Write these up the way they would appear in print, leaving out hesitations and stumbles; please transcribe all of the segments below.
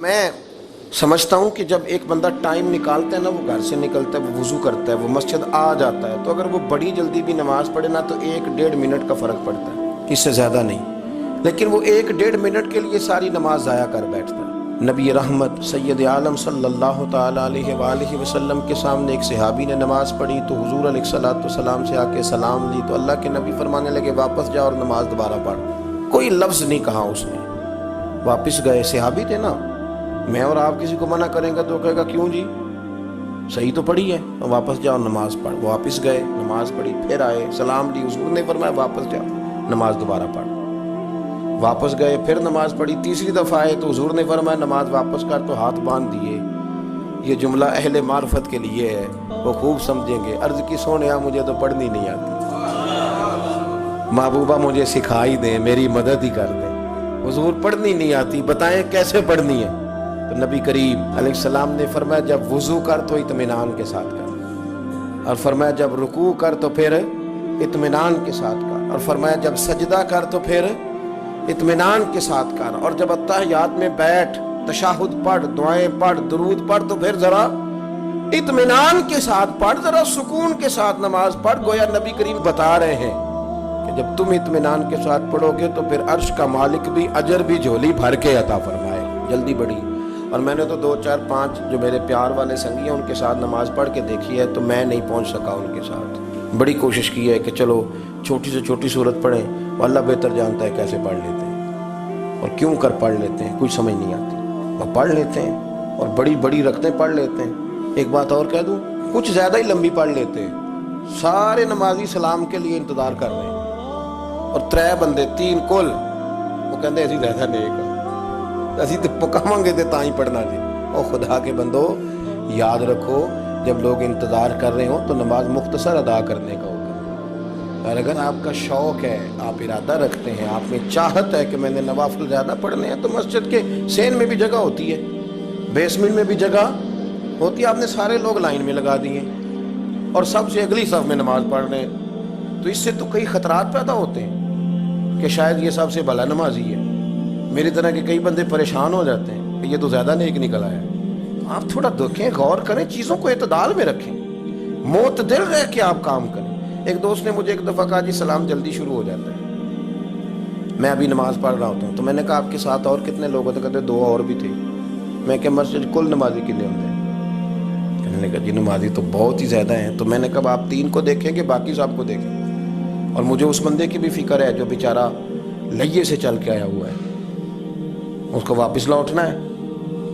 میں سمجھتا ہوں کہ جب ایک بندہ ٹائم نکالتا ہے نا، وہ گھر سے نکلتا ہے، وہ وضو کرتا ہے، وہ مسجد آ جاتا ہے، تو اگر وہ بڑی جلدی بھی نماز پڑھے نا تو 1-1.5 منٹ کا فرق پڑتا ہے، اس سے زیادہ نہیں۔ لیکن وہ 1-1.5 منٹ کے لیے ساری نماز ضائع کر بیٹھتا ہے۔ نبی رحمت سید عالم صلی اللہ تعالیٰ علیہ وآلہ وسلم کے سامنے ایک صحابی نے نماز پڑھی تو حضور علیہ السلام سے آ کے سلام لی تو اللہ کے نبی فرمانے لگے واپس جا اور نماز دوبارہ پڑھ۔ کوئی لفظ نہیں کہا اس نے، واپس گئے۔ صحابی تھے نا، میں اور آپ کسی کو منع کریں گے تو کہے گا کیوں جی، صحیح تو پڑھی ہے، واپس جاؤ نماز پڑھ۔ واپس گئے، نماز پڑھی، پھر آئے، سلام لی، حضور نے فرمایا واپس جاؤ نماز دوبارہ پڑھ۔ واپس گئے، پھر نماز پڑھی، تیسری دفعہ آئے تو حضور نے فرمایا نماز واپس کر، تو ہاتھ باندھ دیے۔ یہ جملہ اہل معرفت کے لیے ہے، وہ خوب سمجھیں گے۔ عرض کی سونیا مجھے تو پڑھنی نہیں آتی، محبوبہ مجھے سکھائی دیں، میری مدد ہی کر دیں۔ حضور پڑھنی نہیں آتی، بتائیں کیسے پڑھنی ہے؟ تو نبی کریم علیہ السلام نے فرمایا جب وضو کر تو اطمینان کے ساتھ کر، اور فرمایا جب رکوع کر تو پھر اطمینان کے ساتھ کر، اور فرمایا جب سجدہ کر تو پھر اطمینان کے ساتھ کر، اور جب اتحیات میں بیٹھ، تشہد پڑھ، دعائیں پڑھ، درود پڑھ تو پھر ذرا اطمینان کے ساتھ پڑھ، ذرا سکون کے ساتھ نماز پڑھ۔ گویا نبی کریم بتا رہے ہیں کہ جب تم اطمینان کے ساتھ پڑھو گے تو پھر عرش کا مالک بھی اجر بھی جھولی بھر کے عطا فرمائے۔ جلدی بڑھی۔ اور میں نے تو 2-4-5 جو میرے پیار والے سنگی ہیں ان کے ساتھ نماز پڑھ کے دیکھی ہے، تو میں نہیں پہنچ سکا ان کے ساتھ۔ بڑی کوشش کی ہے کہ چلو چھوٹی سے چھوٹی صورت پڑھیں، وہ اللہ بہتر جانتا ہے کیسے پڑھ لیتے ہیں اور کیوں کر پڑھ لیتے ہیں، کچھ سمجھ نہیں آتی، وہ پڑھ لیتے ہیں اور بڑی بڑی رکھتے پڑھ لیتے ہیں۔ ایک بات اور کہہ دوں، کچھ زیادہ ہی لمبی پڑھ لیتے ہیں، سارے نمازی سلام کے لیے انتظار کر رہے ہیں، اور 3 بندے 3 کل وہ کہتے اسی رہتا نیک اسی تو پکاواں گے تاں ہی پڑھنا جی۔ او خدا کے بندو، یاد رکھو جب لوگ انتظار کر رہے ہوں تو نماز مختصر ادا کرنے کا ہوگا، اور اگر آپ کا شوق ہے، آپ ارادہ رکھتے ہیں، آپ میں چاہت ہے کہ میں نے نوافل زیادہ پڑھنے ہیں، تو مسجد کے سین میں بھی جگہ ہوتی ہے، بیسمنٹ میں بھی جگہ ہوتی ہے، آپ نے سارے لوگ لائن میں لگا دیے اور سب سے اگلی صف میں نماز پڑھ رہے ہیں، تو اس سے تو کئی خطرات پیدا ہوتے ہیں کہ شاید یہ سب سے بھلا نمازی ہے۔ میری طرح کے کئی بندے پریشان ہو جاتے ہیں کہ یہ تو زیادہ نیک نکل آیا۔ آپ تھوڑا دیکھیں، غور کریں، چیزوں کو اعتدال میں رکھیں، معتدل رہ کے آپ کام کریں۔ ایک دوست نے مجھے ایک دفعہ کہا جی سلام جلدی شروع ہو جاتا ہے، میں ابھی نماز پڑھ رہا ہوتا ہوں، تو میں نے کہا آپ کے ساتھ اور کتنے لوگ ہوتے؟ کہتے 2 اور بھی تھے۔ میں کہ مسجد کل نمازی کتنے ہوتے ہیں؟ کہنے نے کہا جی نمازی تو بہت ہی زیادہ ہیں۔ تو میں نے کہا آپ 3 کو دیکھیں کہ باقی سب کو دیکھیں؟ اور مجھے اس بندے کی بھی فکر ہے جو بیچارہ لئیے سے چل کے آیا ہوا ہے، اس کو واپس لوٹنا ہے،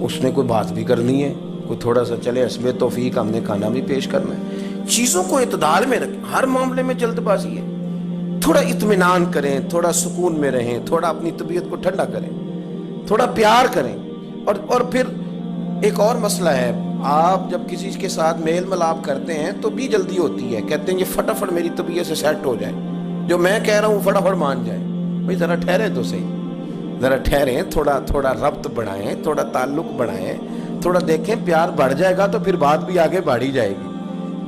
اس نے کوئی بات بھی کرنی ہے، کوئی تھوڑا سا چلے حسب توفیق ہم نے کھانا بھی پیش کرنا ہے۔ چیزوں کو اعتدال میں رکھیں، ہر معاملے میں جلد بازی ہے، تھوڑا اطمینان کریں، تھوڑا سکون میں رہیں، تھوڑا اپنی طبیعت کو ٹھنڈا کریں، تھوڑا پیار کریں۔ اور پھر ایک اور مسئلہ ہے، آپ جب کسی کے ساتھ میل ملاپ کرتے ہیں تو بھی جلدی ہوتی ہے، کہتے ہیں یہ فٹافٹ میری طبیعت سے سیٹ ہو جائے، جو میں کہہ رہا ہوں فٹافٹ مان جائے۔ بھئی ذرا ٹھہرے تو صحیح، ذرا ٹھہریں، تھوڑا ربط بڑھائیں، تھوڑا تعلق بڑھائیں، تھوڑا دیکھیں، پیار بڑھ جائے گا تو پھر بات بھی آگے بڑھی جائے گی۔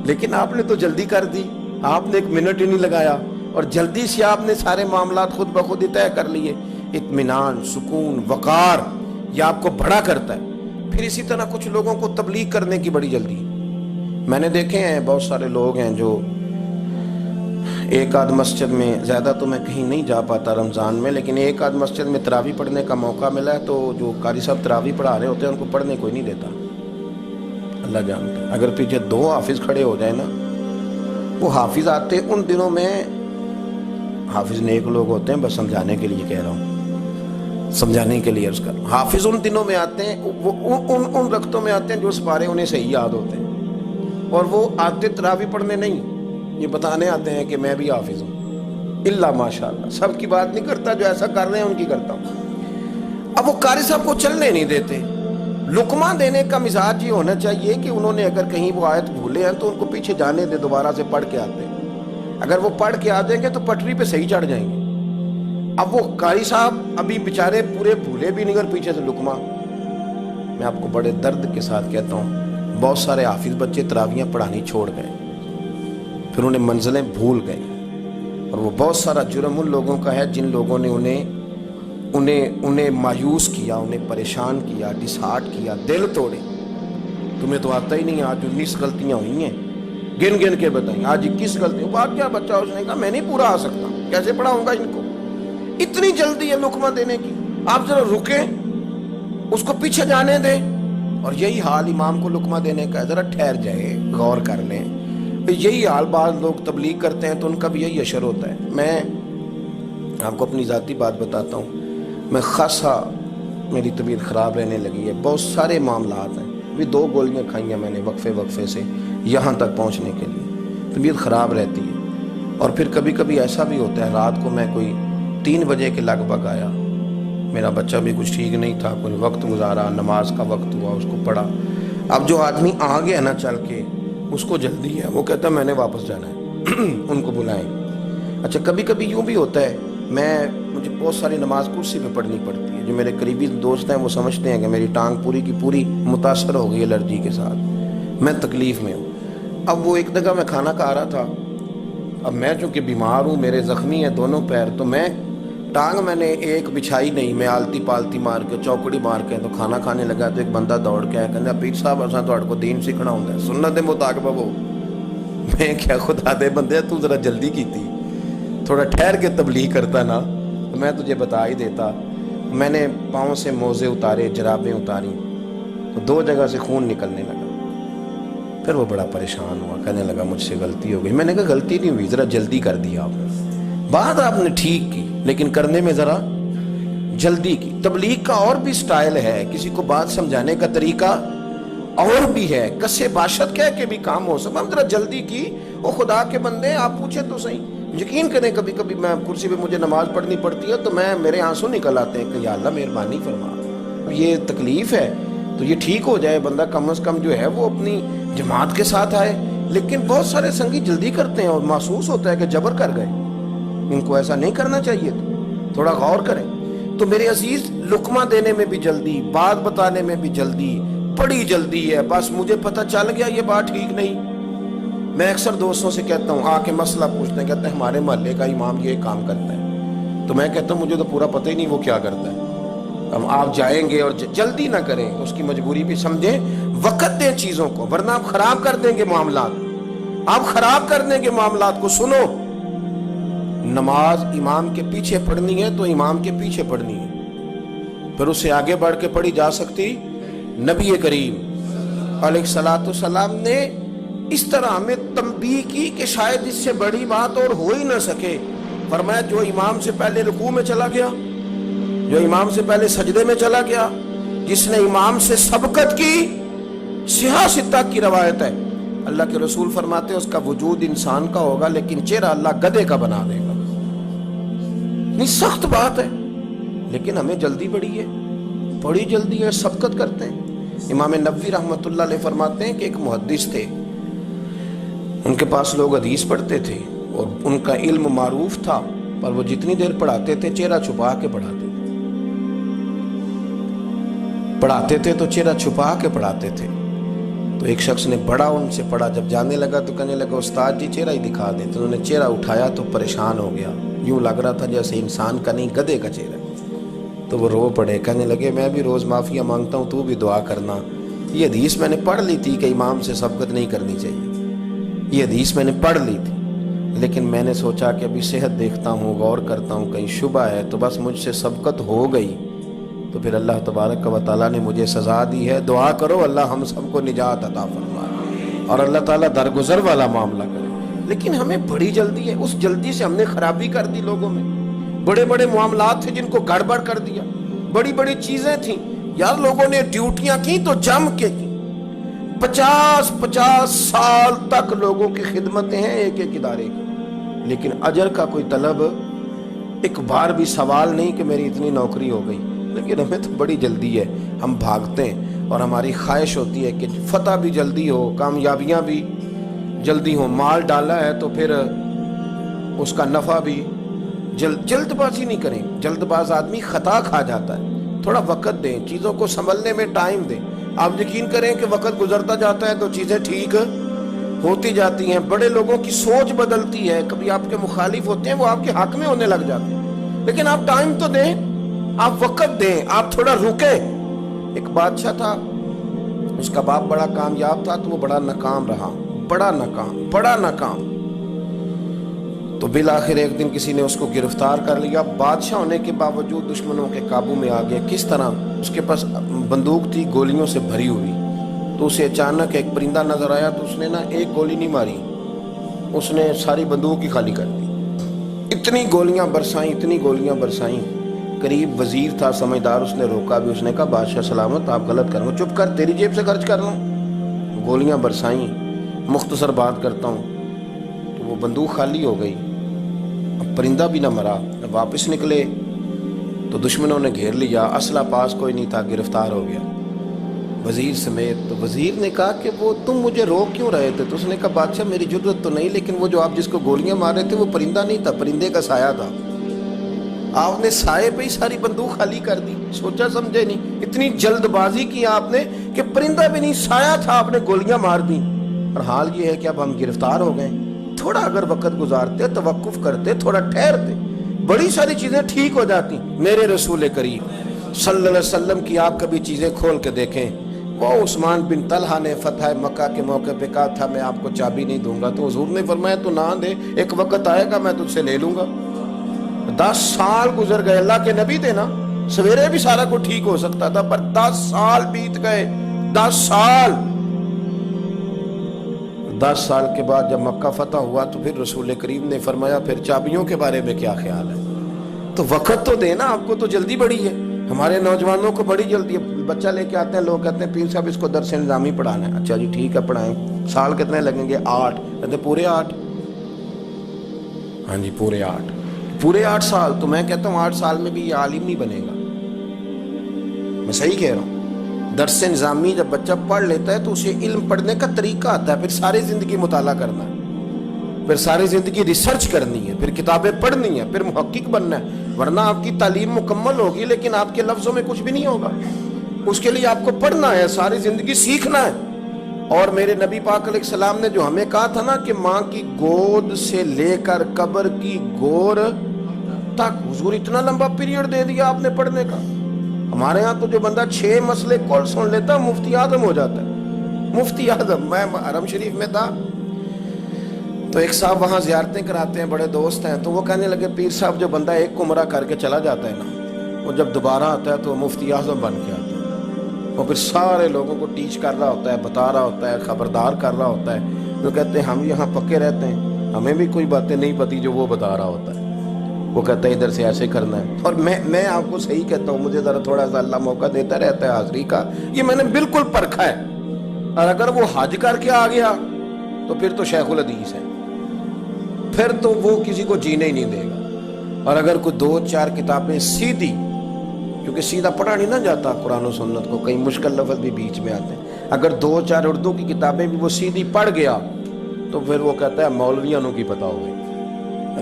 لیکن آپ نے تو جلدی کر دی، آپ نے 1 منٹ ہی نہیں لگایا، اور جلدی سے آپ نے سارے معاملات خود بخود ہی طے کر لیے۔ اطمینان، سکون، وقار، یہ آپ کو بڑا کرتا ہے۔ پھر اسی طرح کچھ لوگوں کو تبلیغ کرنے کی بڑی جلدی ہے۔ میں نے دیکھے ہیں بہت سارے لوگ ہیں جو ایک آدھ مسجد میں، زیادہ تو میں کہیں نہیں جا پاتا رمضان میں، لیکن ایک آدھ مسجد میں تراویح پڑھنے کا موقع ملا ہے تو جو قاری صاحب تراویح پڑھا رہے ہوتے ہیں ان کو پڑھنے کوئی نہیں دیتا، اللہ جانتا ہے۔ اگر پیچھے 2 حافظ کھڑے ہو جائیں نا، وہ حافظ آتے ان دنوں میں، حافظ نیک لوگ ہوتے ہیں، بس سمجھانے کے لیے کہہ رہا ہوں، سمجھانے کے لیے عرض کر، حافظ ان دنوں میں آتے ہیں، وہ ان رکعتوں میں آتے ہیں جو سپارے انہیں صحیح یاد ہوتے ہیں، اور وہ آتے تراویح پڑھنے نہیں، یہ بتانے آتے ہیں کہ میں بھی حافظ ہوں۔ اللہ ماشاءاللہ، سب کی بات نہیں کرتا، جو ایسا کر رہے ہیں ان کی کرتا ہوں۔ اب وہ قاری صاحب کو چلنے نہیں دیتے۔ لقمہ دینے کا مزاج یہ ہونا چاہیے کہ انہوں نے اگر کہیں وہ آیت بھولے ہیں تو ان کو پیچھے جانے دے، دوبارہ سے پڑھ کے آتے ہیں، اگر وہ پڑھ کے آ جائیں گے تو پٹری پہ صحیح چڑھ جائیں گے۔ اب وہ قاری صاحب ابھی بیچارے پورے بھولے بھی نہیں اور پیچھے سے لقمہ۔ میں آپ کو بڑے درد کے ساتھ کہتا ہوں، بہت سارے حافظ بچے تراویحاں پڑھانی چھوڑ گئے، پھر انہیں منزلیں بھول گئے، اور وہ بہت سارا جرم ان لوگوں کا ہے جن لوگوں نے انہیں انہیں مایوس کیا، انہیں پریشان کیا، ڈسہارٹ کیا، دل توڑے۔ تمہیں تو آتا ہی نہیں، آج 19 غلطیاں ہوئی ہیں، گن گن کے بتائیں آج 21 غلطیاں۔ بات کیا بچہ، اس نے کہا میں نہیں پورا آ سکتا، کیسے پڑھاؤں گا ان کو، اتنی جلدی ہے لقمہ دینے کی، آپ ذرا رکیں، اس کو پیچھے جانے دیں۔ اور یہی حال امام کو لقمہ دینے کا ہے، ذرا ٹھہر جائے، غور کر لیں۔ یہی حال بعض لوگ تبلیغ کرتے ہیں تو ان کا بھی یہی اشر ہوتا ہے۔ میں آپ کو اپنی ذاتی بات بتاتا ہوں، میں خاصا میری طبیعت خراب رہنے لگی ہے، بہت سارے معاملات ہیں، ابھی 2 گولیاں کھائی ہیں میں نے وقفے سے یہاں تک پہنچنے کے لیے، طبیعت خراب رہتی ہے۔ اور پھر کبھی کبھی ایسا بھی ہوتا ہے، رات کو میں کوئی 3 بجے کے لگ بھگ آیا، میرا بچہ بھی کچھ ٹھیک نہیں تھا، کوئی وقت گزارا، نماز کا وقت ہوا، اس کو پڑھا۔ اب جو آدمی آ گیا نا چل کے، اس کو جلدی ہے، وہ کہتا ہے میں نے واپس جانا ہے، ان کو بلائیں۔ اچھا کبھی کبھی یوں بھی ہوتا ہے، مجھے بہت ساری نماز کرسی پہ پڑھنی پڑتی ہے، جو میرے قریبی دوست ہیں وہ سمجھتے ہیں کہ میری ٹانگ پوری کی پوری متاثر ہو گئی الرجی کے ساتھ، میں تکلیف میں ہوں۔ اب وہ ایک جگہ میں کھانا کھا رہا تھا، اب میں چونکہ بیمار ہوں، میرے زخمی ہیں دونوں پیر، تو میں نے ایک بچھائی نہیں، میں آلتی پالتی مار کے چوکڑی مار کے تو کھانا کھانے لگا، تو ایک بندہ دوڑ کے آیا، کہنا پیر صاحب اساں تہاڈے کو دین سیکھنا ہوندا ہے، سنت دے مطابق وہ۔ میں کیا خدا دے بندے، تو ذرا جلدی کیتی، تھوڑا ٹھہر کے تبلیغ کرتا نا تو میں تجھے بتا ہی دیتا۔ میں نے پاؤں سے موزے اتارے، جرابیں اتاری، تو 2 جگہ سے خون نکلنے لگا۔ پھر وہ بڑا پریشان ہوا، کہنے لگا مجھ سے غلطی ہو گئی۔ میں نے کہا غلطی نہیں ہوئی، ذرا جلدی کر دیا آپ نے، بات آپ نے ٹھیک کی لیکن کرنے میں ذرا جلدی کی۔ تبلیغ کا اور بھی سٹائل ہے، کسی کو بات سمجھانے کا طریقہ اور بھی ہے، کسے باشد کہہ کے بھی کام ہو سکتا، ہم ذرا جلدی کی۔ وہ خدا کے بندے، آپ پوچھیں تو صحیح، یقین کریں کبھی کبھی میں کرسی پہ مجھے نماز پڑھنی پڑتی ہے تو میرے آنسو نکل آتے ہیں کہ یا اللہ مہربانی فرما، یہ تکلیف ہے تو یہ ٹھیک ہو جائے، بندہ کم از کم جو ہے وہ اپنی جماعت کے ساتھ آئے۔ لیکن بہت سارے سنگی جلدی کرتے ہیں اور محسوس ہوتا ہے کہ جبر کر گئے، ان کو ایسا نہیں کرنا چاہیے تھا، تھوڑا غور کریں۔ تو میرے عزیز، لقمہ دینے میں بھی جلدی، بات بتانے میں بھی جلدی، بڑی جلدی ہے، بس مجھے پتہ چل گیا یہ بات ٹھیک نہیں۔ میں اکثر دوستوں سے کہتا ہوں، آ کے مسئلہ پوچھتے ہیں، کہتے ہیں ہمارے محلے کا امام یہ کام کرتا ہے، تو میں کہتا ہوں مجھے تو پورا پتہ ہی نہیں وہ کیا کرتا ہے۔ اب آپ جائیں گے اور جلدی نہ کریں، اس کی مجبوری بھی سمجھیں، وقت دیں چیزوں کو، ورنہ آپ خراب کر دیں گے معاملات، آپ خراب کر دیں گے معاملات کو۔ سنو، نماز امام کے پیچھے پڑھنی ہے تو امام کے پیچھے پڑھنی ہے، پھر اس سے آگے بڑھ کے پڑھی جا سکتی۔ نبی کریم علیہ السلام نے اس طرح ہمیں تنبیہ کی کہ شاید اس سے بڑی بات اور ہو ہی نہ سکے۔ فرمایا جو امام سے پہلے رکوع میں چلا گیا، جو امام سے پہلے سجدے میں چلا گیا، جس نے امام سے سبقت کی، صحیح 6 کی روایت ہے، اللہ کے رسول فرماتے ہیں اس کا وجود انسان کا ہوگا لیکن چہرہ اللہ گدھے کا بنا دے گا۔ نہیں سخت بات ہے، لیکن ہمیں جلدی بڑی ہے، بڑی جلدی ہے، سبقت کرتے ہیں۔ امام نووی رحمۃ اللہ علیہ فرماتے ہیں کہ ایک محدث تھے، ان کے پاس لوگ حدیث پڑھتے تھے اور ان کا علم معروف تھا، پر وہ جتنی دیر پڑھاتے تھے چہرہ چھپا کے پڑھاتے تھے تو چہرہ چھپا کے پڑھاتے تھے۔ تو ایک شخص نے بڑا ان سے پڑھا، جب جانے لگا تو کہنے لگا استاد جی چہرہ ہی دکھا دیں، تو انہوں نے چہرہ اٹھایا تو پریشان ہو گیا، یوں لگ رہا تھا جیسے انسان کا نہیں گدھے کا چہرہ۔ تو وہ رو پڑے، کہنے لگے میں بھی روز معافیاں مانگتا ہوں، تو بھی دعا کرنا۔ یہ حدیث میں نے پڑھ لی تھی کہ امام سے سبقت نہیں کرنی چاہیے، یہ حدیث میں نے پڑھ لی تھی، لیکن میں نے سوچا کہ ابھی صحت دیکھتا ہوں، غور کرتا ہوں، کہیں شبہ ہے تو بس مجھ سے سبقت ہو گئی، تو پھر اللہ تبارک و تعالیٰ نے مجھے سزا دی ہے۔ دعا کرو اللہ ہم سب کو نجات عطا فرمائے اور اللہ تعالیٰ درگزر والا معاملہ کرے۔ لیکن ہمیں بڑی جلدی ہے، اس جلدی سے ہم نے خرابی کر دی لوگوں میں۔ بڑے بڑے معاملات تھے جن کو گڑبڑ کر دیا، بڑی بڑی چیزیں تھیں یار، لوگوں نے ڈیوٹیاں کی تو جم کے کی، 50 سال تک لوگوں کی خدمتیں ہیں ایک ایک ادارے کی، لیکن اجر کا کوئی طلب ایک بار بھی سوال نہیں کہ میری اتنی نوکری ہو گئی۔ لیکن ہمیں تو بڑی جلدی ہے، ہم بھاگتے ہیں اور ہماری خواہش ہوتی ہے کہ فتح بھی جلدی ہو، کامیابیاں بھی جلدی ہوں، مال ڈالا ہے تو پھر اس کا نفع بھی جلد بازی نہیں کریں، جلد باز آدمی خطا کھا جاتا ہے۔ تھوڑا وقت دیں، چیزوں کو سنبھلنے میں ٹائم دیں۔ آپ یقین کریں کہ وقت گزرتا جاتا ہے تو چیزیں ٹھیک ہوتی جاتی ہیں، بڑے لوگوں کی سوچ بدلتی ہے، کبھی آپ کے مخالف ہوتے ہیں وہ آپ کے حق میں ہونے لگ جاتے ہیں، لیکن آپ ٹائم تو دیں، آپ وقت دیں, آپ تھوڑا رکیں. ایک بادشاہ تھا, اس کا باپ بڑا کامیاب تھا تو وہ بڑا ناکام رہا, بڑا ناکام. تو بالآخر ایک دن کسی نے اس کو گرفتار کر لیا. بادشاہ ہونے کے باوجود دشمنوں کے قابو میں آ گیا. کس طرح؟ اس کے پاس بندوق تھی گولیوں سے بھری ہوئی. تو اسے اچانک ایک پرندہ نظر آیا تو اس نے ایک گولی نہیں ماری, اس نے ساری بندوق ہی خالی کر دی. اتنی گولیاں برسائیں. قریب وزیر تھا سمجھدار, اس نے روکا بھی. اس نے کہا بادشاہ سلامت, آپ غلط کر رہے ہو, چپ کر, تیری جیب سے خرچ کر رہا ہوں. گولیاں برسائیں. مختصر بات کرتا ہوں, تو وہ بندوق خالی ہو گئی. اب پرندہ بھی نہ مرا. واپس نکلے تو دشمنوں نے گھیر لیا, اسلحہ پاس کوئی نہیں تھا, گرفتار ہو گیا وزیر سمیت. تو وزیر نے کہا کہ وہ تم مجھے روک کیوں رہے تھے؟ تو اس نے کہا بادشاہ میری جرت تو نہیں, لیکن وہ جو آپ جس کو گولیاں مار رہے تھے وہ پرندہ نہیں تھا, پرندے کا سایہ تھا. آپ نے سائے پہ ہی ساری بندوق خالی کر دی, سوچا سمجھے نہیں. اتنی جلد بازی کی آپ نے کہ پرندہ بھی نہیں, سایہ تھا, آپ نے گولیاں مار دی. اور حال یہ ہے کہ اب ہم گرفتار ہو گئے. تھوڑا اگر وقت گزارتے, توقف کرتے, تھوڑا ٹھہرتے, بڑی ساری چیزیں ٹھیک ہو جاتی. میرے رسول کریم صلی اللہ علیہ وسلم کی آپ کبھی چیزیں کھول کے دیکھیں. وہ عثمان بن طلحہ نے فتح مکہ کے موقع پہ کہا تھا میں آپ کو چابی نہیں دوں گا, تو حضور نے فرمایا تو نہ دے, ایک وقت آئے گا میں تجھ سے لے لوں گا. 10 سال گزر گئے, اللہ کے نبی تھے نا, سویرے بھی سارا کچھ ٹھیک ہو سکتا تھا, پر 10 سال بیت گئے. 10 سال کے بعد جب مکہ فتح ہوا تو پھر رسول کریم نے فرمایا پھر چابیوں کے بارے میں کیا خیال ہے؟ تو وقت تو دینا, آپ کو تو جلدی بڑی ہے. ہمارے نوجوانوں کو بڑی جلدی ہے. بچہ لے کے آتے ہیں, لوگ کہتے ہیں پیر صاحب اس کو درس نظامی پڑھانا ہے. اچھا جی ٹھیک ہے پڑھائیں. سال کتنے لگیں گے؟ 8. کہتے پورے 8؟ ہاں جی پورے 8. پورے 8 سال. تو میں کہتا ہوں 8 سال میں بھی یہ عالم نہیں بنے گا. میں صحیح کہہ رہا ہوں. درس نظامی جب بچہ پڑھ لیتا ہے تو اسے علم پڑھنے کا طریقہ آتا ہے, پھر ساری زندگی مطالعہ کرنا ہے, پھر ساری زندگی ریسرچ کرنی ہے, پھر کتابیں پڑھنی ہے, پھر محقق بننا ہے. ورنہ آپ کی تعلیم مکمل ہوگی لیکن آپ کے لفظوں میں کچھ بھی نہیں ہوگا. اس کے لیے آپ کو پڑھنا ہے, ساری زندگی سیکھنا ہے. اور میرے نبی پاک علیہ السلام نے جو ہمیں کہا تھا نا کہ ماں کی گود سے لے کر قبر کی گور تک, حضور اتنا لمبا پیریڈ دے دیا آپ نے پڑھنے کا. ہمارے ہاں تو جو بندہ 6 مسئلے کل سن لیتا مفتی اعظم ہو جاتا ہے. مفتی اعظم. میں حرم شریف میں تھا تو ایک صاحب وہاں زیارتیں کراتے ہیں, بڑے دوست ہیں, تو وہ کہنے لگے پیر صاحب جو بندہ ایک عمرہ کر کے چلا جاتا ہے نا, وہ جب دوبارہ آتا ہے تو مفتی اعظم بن کے آتا ہے. وہ پھر سارے لوگوں کو ٹیچ کر رہا ہوتا ہے, بتا رہا ہوتا ہے, خبردار کر رہا ہوتا ہے. وہ کہتے ہیں ہم یہاں پکے رہتے ہیں, ہمیں بھی کوئی باتیں نہیں پتی جو وہ بتا رہا ہوتا ہے. وہ کہتا ہے ادھر سے ایسے کرنا ہے. اور میں آپ کو صحیح کہتا ہوں, مجھے ذرا تھوڑا سا اللہ موقع دیتا رہتا ہے حاضری کا, یہ میں نے بالکل پرکھا ہے. اور اگر وہ حج کر کے آ گیا تو پھر تو شیخ الحدیث ہے, پھر تو وہ کسی کو جینے ہی نہیں دے گا. اور اگر کوئی 2-4 کتابیں سیدھی, کیونکہ سیدھا پڑھا نہیں نہ جاتا قرآن و سنت کو, کئی مشکل لفظ بھی بیچ میں آتے ہیں, اگر 2-4 اردو کی کتابیں بھی وہ سیدھی پڑھ گیا تو پھر وہ کہتا ہے مولویوں کی پتہ ہو گئی,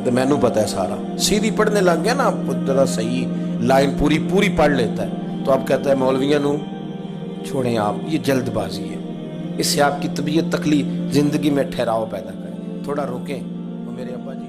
تو میں نے پتہ ہے سارا. سیدھی پڑھنے لگ گیا نا, ذرا صحیح لائن پوری پڑھ لیتا ہے, تو اب کہتا ہے مولویوں چھوڑیں آپ, یہ جلد بازی ہے, اس سے آپ کی طبیعت تکلیف زندگی میں ٹھہراؤ پیدا کرے. تھوڑا روکیں. میرے ابا جی